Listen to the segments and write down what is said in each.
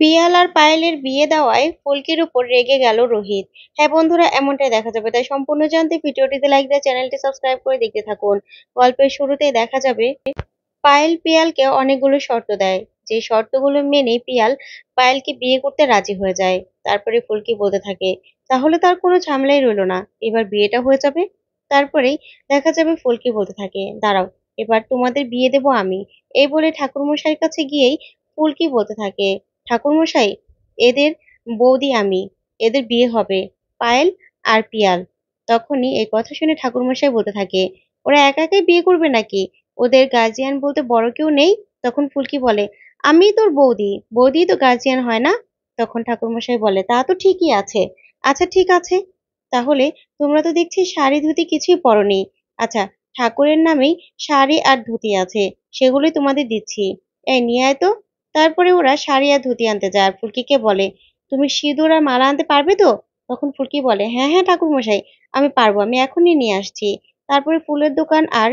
পিয়াল আর পায়েলের বিয়ে দেওয়ায় ফুলকির উপর রেগে গেল রোহিত। হ্যাঁ বন্ধুরা, এমনটাই দেখা যাবে, তাই সম্পূর্ণ জানতে ভিডিওটিতে লাইক দিয়ে চ্যানেলটি সাবস্ক্রাইব করে দেখতে থাকুন। গল্পের শুরুতেই দেখা যাবে পায়েল পিয়ালকে অনেকগুলো শর্ত দেয়, যে শর্তগুলো মেনে পিয়াল পায়েলকে বিয়ে করতে রাজি হয়ে যায়। তারপরে ফুলকি বলতে থাকে, তাহলে তার কোনো ঝামেলাই রইলো না, এবার বিয়েটা হয়ে যাবে। তারপরেই দেখা যাবে ফুলকি বলতে থাকে, দাঁড়াও, এবার তোমাদের বিয়ে দেবো আমি। এই বলে ঠাকুরমশাইয়ের কাছে গিয়েই ফুলকি বলতে থাকে, ঠাকুরমশাই, এদের বৌদি আমি, এদের বিয়ে হবে, পায়েল আর পিয়াল। তখনই এই কথা শুনে ঠাকুরমশাই বলতে থাকে, ওরা একা একাই বিয়ে করবে নাকি? ওদের গার্জিয়ান বলতে বড় কেউ নেই? তখন ফুলকি বলে, আমি তোর বৌদি, বৌদি তো গার্জিয়ান হয় না? তখন ঠাকুরমশাই বলে, তা তো ঠিকই আছে। আচ্ছা ঠিক আছে, তাহলে তোমরা তো দেখছি শাড়ি ধুতি কিছুই পরনি। আচ্ছা, ঠাকুরের নামেই শাড়ি আর ধুতি আছে, সেগুলোই তোমাদের দিচ্ছি, এই নিয়ে আয় তো। তারপরে ওরা শাড়ি আর ধুতি আনতে যায় আর ফুলকিকে বলে, তুমি সিঁদুর আর মালা আনতে পারবে তো? তখন ফুলকি বলে, হ্যাঁ হ্যাঁ ঠাকুরমশাই, আমি পারবো, আমি এখনই নিয়ে আসছি। তারপরে ফুলের দোকান আর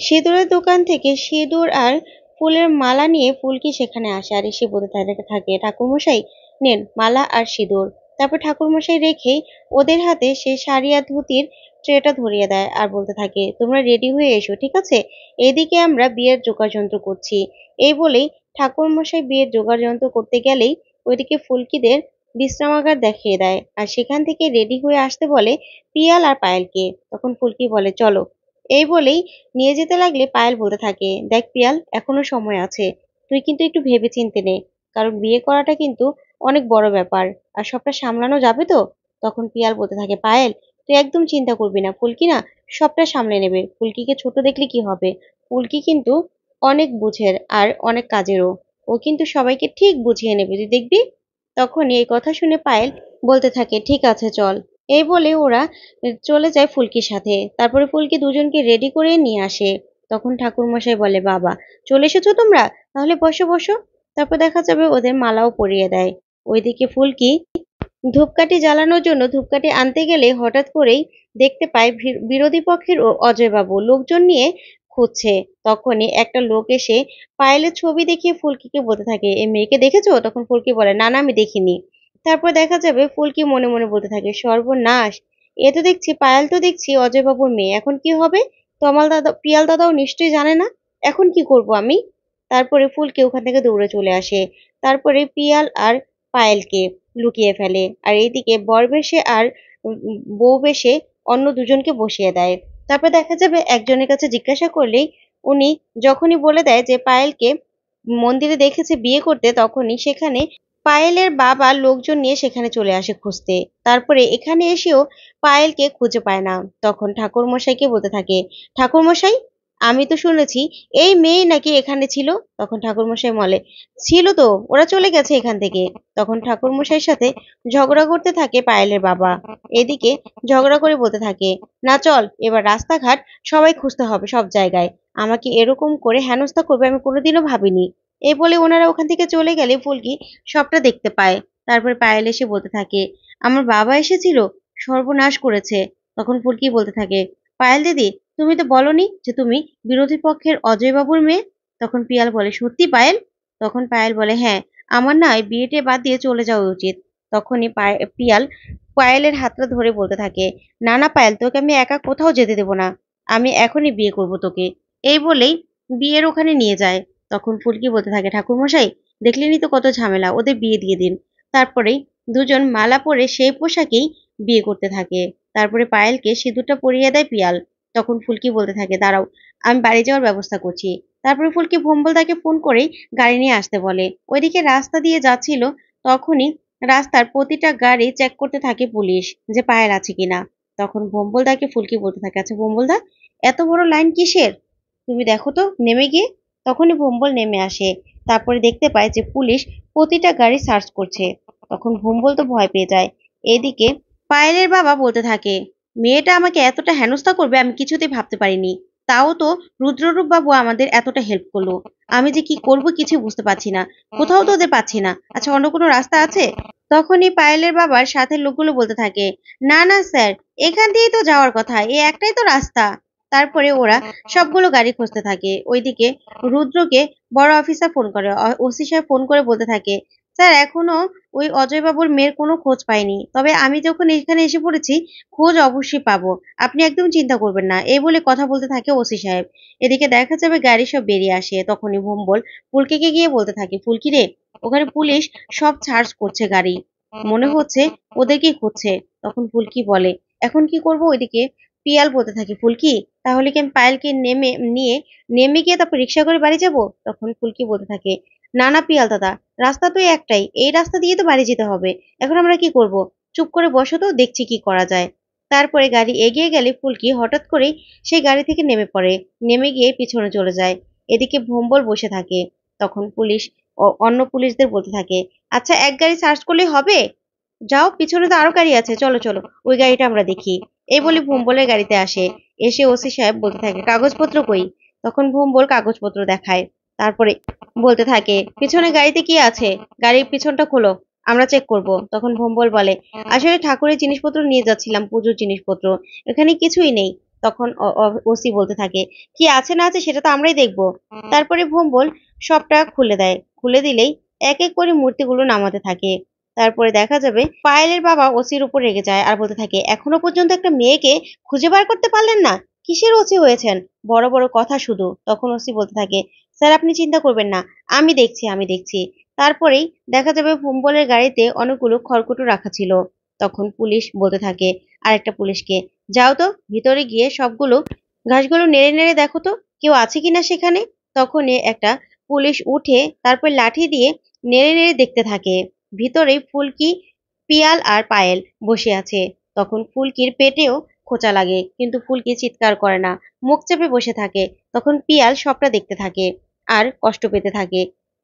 সিঁদুরের দোকান থেকে সিঁদুর আর ফুলের মালা নিয়ে ফুলকি সেখানে আসে আর এসে বলতে থাকে, ঠাকুরমশাই, নেন মালা আর সিঁদুর। তারপর ঠাকুরমশাই রেখেই ওদের হাতে সেই শাড়ি আর ধুতির ট্রেটা ধরিয়ে দেয় আর বলতে থাকে, তোমরা রেডি হয়ে এসো, ঠিক আছে? এদিকে আমরা বিয়ের যোগাযন্ত্র করছি। এই বলেই ঠাকুরমশাই বিয়ের জোগাড় যন্ত্র করতে গেলেই ওইদিকে ফুলকিদের বিশ্রামাগার দেখিয়ে দেয় আর সেখান থেকে রেডি হয়ে আসতে বলে পিয়াল আর পায়েলকে। তখন ফুলকি বলে, চলো। এই বলেই নিয়ে যেতে লাগলে পায়েল বলতে থাকে, দেখ পিয়াল, এখনো সময় আছে, তুই কিন্তু একটু ভেবে চিন্তে নে, কারণ বিয়ে করাটা কিন্তু অনেক বড় ব্যাপার, আর সবটা সামলানো যাবে তো? তখন পিয়াল বলতে থাকে, পায়েল, তুই একদম চিন্তা করবি না, ফুলকি না সবটা সামলে নেবে। ফুলকিকে ছোট দেখলে কি হবে, ফুলকি কিন্তু অনেক বুঝের আর অনেক কাজেরও, ও কিন্তু সবাইকে ঠিক বুঝিয়ে নেবে, তুই দেখবি। তখন এই কথা শুনে পায়েল বলতে থাকে, ঠিক আছে চল। এই বলে ওরা চলে যায় ফুলকির সাথে। তারপরে ফুলকি দুজনকে রেডি করে নিয়ে আসে। তখন ঠাকুরমশাই বলে, বাবা, চলে এসেছো তোমরা, তাহলে বসো বসো। তারপর দেখা যাবে ওদের মালাও পরিয়ে দেয়। ওইদিকে ফুলকি ধূপকাঠি জ্বালানোর জন্য ধূপকাঠি আনতে গেলে হঠাৎ করেই দেখতে পায় বিরোধী পক্ষের ও অজয়বাবু লোকজন নিয়ে খুঁজছে। তখনই একটা লোক এসে পায়েলের ছবি দেখিয়ে ফুলকিকে বলতে থাকে, এই মেয়েকে দেখেছো? তখন ফুলকি বলে, না না, আমি দেখিনি। তারপর দেখা যাবে ফুলকি মনে মনে বলতে থাকে, সর্বনাশ, এ তো দেখছি, পায়েল তো দেখছি অজয়বাবুর মেয়ে, এখন কি হবে? তমাল দাদা, পিয়াল দাদাও নিশ্চয়ই জানে না, এখন কি করব আমি? তারপরে ফুলকি ওখান থেকে দৌড়ে চলে আসে। তারপরে পিয়াল আর পায়েলকে লুকিয়ে ফেলে আর এইদিকে বর বেশে আর বউ বেশে অন্য দুজনকে বসিয়ে দেয়। তারপর দেখা যাবে একজনের কাছে জিজ্ঞাসা করলেই উনি যখনই বলে দেয় যে পায়েলকে মন্দিরে দেখেছে বিয়ে করতে, তখনই সেখানে পায়েলের বাবা লোকজন নিয়ে সেখানে চলে আসে খুঁজতে। তারপরে এখানে এসেও পায়েলকে খুঁজে পায় না। তখন ঠাকুরমশাইকে বলতে থাকে, ঠাকুরমশাই, আমি তো শুনেছি এই মেয়ে নাকি এখানে ছিল। তখন ঠাকুরমশাই বলে, ছিল তো, ওরা চলে গেছে এখান থেকে। তখন ঠাকুরমশাইয়ের সাথে ঝগড়া করতে থাকে পায়েলের বাবা। এদিকে ঝগড়া করে বলতে থাকে, না চল, এবার রাস্তাঘাট সবাই খুঁজতে হবে সব জায়গায়, আমাকে এরকম করে হেনস্থা করবে আমি কোনোদিনও ভাবিনি। এই বলে ওনারা ওখান থেকে চলে গেলে ফুলকি সবটা দেখতে পায়। তারপর পায়েল এসে বলতে থাকে, আমার বাবা এসেছিল, সর্বনাশ করেছে। তখন ফুলকি বলতে থাকে, পায়েল দিদি, তুমি তো বলনি যে তুমি বিরোধী পক্ষের অজয় বাবুর মেয়ে। তখন পিয়াল বলে, সত্যি পায়েল? তখন পায়েল বলে, হ্যাঁ, আমার না এই বিয়েটে বাদ দিয়ে চলে যাওয়া উচিত। তখনই পিয়াল পায়েলের হাতটা ধরে বলতে থাকে, না না পায়েল, তোকে আমি একা কোথাও যেতে দেবো না, আমি এখনই বিয়ে করব তোকে। এই বলেই বিয়ের ওখানে নিয়ে যায়। তখন ফুলকি বলতে থাকে, ঠাকুরমশাই, দেখলেনই তো কত ঝামেলা, ওদের বিয়ে দিয়ে দিন। তারপরেই দুজন মালা পরে সেই পোশাকেই বিয়ে করতে থাকে। তারপরে পায়েলকে সিঁদুরটা পরিয়ে দেয় পিয়াল। তখন ফুলকি বলতে থাকে, দাঁড়াও, আমি বাড়ি যাওয়ার ব্যবস্থা করছি। তারপরে ফুলকি ভোম্বলদাকে ফোন করেই গাড়ি নিয়ে আসতে বলে। ওইদিকে রাস্তা দিয়ে যাচ্ছিল, তখনই রাস্তার প্রতিটা গাড়ি চেক করতে থাকে পুলিশ, যে পায়েল আছে কিনা। তখন ভোম্বলদাকে ফুলকি বলতে থাকে, আচ্ছা ভোম্বলদা, এত বড় লাইন কিসের? তুমি দেখো তো নেমে গিয়ে। তখনই ভোম্বল নেমে আসে। তারপরে দেখতে পায় যে পুলিশ প্রতিটা গাড়ি সার্চ করছে। তখন ভোম্বল তো ভয় পেয়ে যায়। এদিকে পায়েলের বাবা বলতে থাকে, মেয়েটা আমাকে এতটা হেনস্থা করবে আমি কিছুতেই ভাবতে পারিনি। তাও তো রুদ্ররূপ বাবু আমাদের এতটা হেল্প করলো। আমি যে কি করব কিছু বুঝতে পারছি না, কোথাও তো ওদের পাচ্ছি না। আচ্ছা, অন্য কোনো রাস্তা আছে? তখনই পায়েলের বাবার সাথে লোকগুলো বলতে থাকে, না না স্যার, এখান দিয়েই তো যাওয়ার কথা, এই একটাই তো রাস্তা। তারপরে ওরা সবগুলো গাড়ি খুঁজতে থাকে। ওইদিকে রুদ্রকে বড় অফিসার ফোন করে, ওসি সাহেব ফোন করে বলতে থাকে, স্যার এখনো ওই অজয় বাবুর মেয়ের কোনো খোঁজ পাইনি, তবে আমি যখন এখানে এসে পড়েছি খোঁজ অবশ্যই পাবো, আপনি একদম চিন্তা করবেন না, এই বলে কথা বলতে থাকে ওসি সাহেব। এদিকে দেখা যাবে গাড়ি সব বেরিয়ে আসে, তখনই ভোম্বল ফুলকিকে গিয়ে বলতে থাকে, ফুলকি রে, ওখানে পুলিশ সব সার্চ করছে গাড়ি, মনে হচ্ছে ওদেরকেই খুঁজছে। তখন ফুলকি বলে, এখন কি করব? ওইদিকে পিয়াল বলতে থাকে, ফুলকি তাহলে কি আমি পায়েলকে নেমে গিয়ে তারপর রিক্সা করে বাড়ি যাব? তখন ফুলকি বলতে থাকে, না না পিয়াল দাদা, রাস্তা তো একটাই, এই রাস্তা দিয়ে তো বাড়ি যেতে হবে, এখন আমরা কি করব? চুপ করে বসো তো, দেখছি কি করা যায়। তারপরে গাড়ি এগিয়ে গেলে ফুলকি হঠাৎ করেই সেই গাড়ি থেকে নেমে পড়ে, নেমে গিয়ে পিছনে চলে যায়। এদিকে ভোম্বল বসে থাকে। তখন পুলিশ অন্য পুলিশদের বলতে থাকে, আচ্ছা এক গাড়ি সার্চ করলেই হবে? যাও, পিছনে তো আরো গাড়ি আছে, চলো চলো ওই গাড়িটা আমরা দেখি। এই বলে ভোম্বলের গাড়িতে আসে। এসে ওসি সাহেব বলতে থাকে, কাগজপত্র কই? তখন ভোম্বল কাগজপত্র দেখায়। তারপরে বলতে থাকে, পিছনে গাড়িতে কি আছে? গাড়ির পিছনটা খোলো, আমরা চেক করব। তখন ভোম্বল বলে, আসলে ঠাকুরের জিনিসপত্র নিয়ে যাচ্ছিলাম, পুজোর জিনিসপত্র, এখানে কিছুই নেই। তখন ওসি বলতে থাকে, কি আছে না আছে সেটা তো আমরাই দেখবো। তারপরে ভোম্বল সবটা খুলে দেয়, খুলে দিলেই এক এক করে মূর্তিগুলো নামাতে থাকে। তারপরে দেখা যাবে পায়েলের বাবা ওসির উপর রেগে যায় আর বলতে থাকে, এখনো পর্যন্ত একটা মেয়েকে খুঁজে বার করতে পারলেন না? কিসের ওসি হয়েছেন? বড় বড় কথা শুধু। তখন ওসি বলতে থাকে, স্যার আপনি চিন্তা করবেন না, আমি দেখছি। তারপরেই দেখা যাবে ভোম্বলের গাড়িতে অনেকগুলো খড়কুটো রাখা ছিল। তখন পুলিশ বলতে থাকে আরেকটা পুলিশকে, যাও তো ভিতরে গিয়ে সবগুলো ঘাসগুলো নেড়ে নেড়ে দেখো তো কেউ আছে কিনা সেখানে। তখনই একটা পুলিশ উঠে তারপর লাঠি দিয়ে নেড়ে নেড়ে দেখতে থাকে। ভিতরেই ফুলকি, পিয়াল আর পায়েল বসে আছে। তখন ফুলকির পেটেও খোঁচা লাগে, কিন্তু ফুলকি চিৎকার করে না, মুখ চেপে বসে থাকে। তখন পিয়াল সবটা দেখতে থাকে আর কষ্ট পেতে থাকে।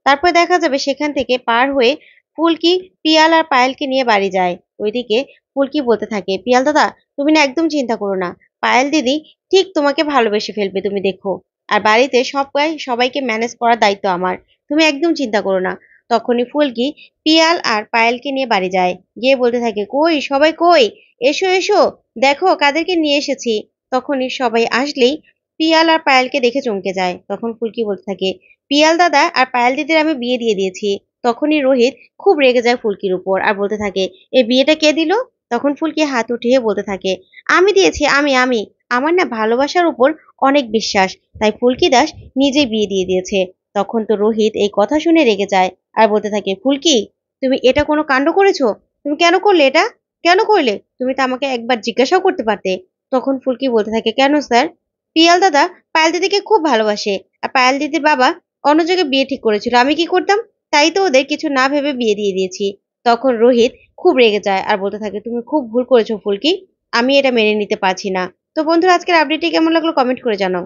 তারপর দেখা যাবে সেখান থেকে পার হয়ে ফুলকি পিয়াল আর পায়েলকে নিয়ে বাড়ি যায়। ওইদিকে ফুলকি বলতে থাকে, পিয়াল দাদা তুমি না একদম চিন্তা করো না, পায়েল দিদি ঠিক তোমাকে ভালোবেসে ফেলবে, তুমি দেখো। আর বাড়িতে সবাইকে ম্যানেজ করার দায়িত্ব আমার, তুমি একদম চিন্তা করো না। তখনই ফুলকি পিয়াল আর পায়েলকে নিয়ে বাড়ি যায়, গিয়ে বলতে থাকে, কই সবাই কই, এসো এসো, দেখো কাদেরকে নিয়ে এসেছি। তখনই সবাই আসলেই পিয়াল আর পায়েলকে দেখে চমকে যায়। তখন ফুলকি বলতে থাকে, পিয়াল দাদা আর পায়েল দিদির আমি বিয়ে দিয়ে দিয়েছি। তখনই রোহিত খুব রেগে যায় ফুলকির উপর আর বলতে থাকে, এই বিয়েটা কে দিল? তখন ফুলকি হাত উঠিয়ে বলতে থাকে, আমি দিয়েছি, আমি আমার না ভালোবাসার উপর অনেক বিশ্বাস, তাই ফুলকি দাস নিজেই বিয়ে দিয়ে দিয়েছে। তখন তো রোহিত এই কথা শুনে রেগে যায় আর বলতে থাকে, ফুলকি তুমি এটা কোনো কাণ্ড করেছো? তুমি কেন করলে এটা? কেন করলে? তুমি তো আমাকে একবার জিজ্ঞাসাও করতে পারতে। তখন ফুলকি বলতে থাকে, কেন স্যার? পিয়াল দাদা পায়েল দিদিকে খুব ভালোবাসে, আর পায়েল দিদির বাবা অন্য জায়গায় বিয়ে ঠিক করেছিল, আমি কি করতাম? তাই তো ওদের কিছু না ভেবে বিয়ে দিয়ে দিয়েছি। তখন রোহিত খুব রেগে যায় আর বলতে থাকে, তুমি খুব ভুল করেছো ফুলকি, আমি এটা মেনে নিতে পারছি না। তো বন্ধুরা, আজকের আপডেটটি কেমন লাগলো কমেন্ট করে জানাও।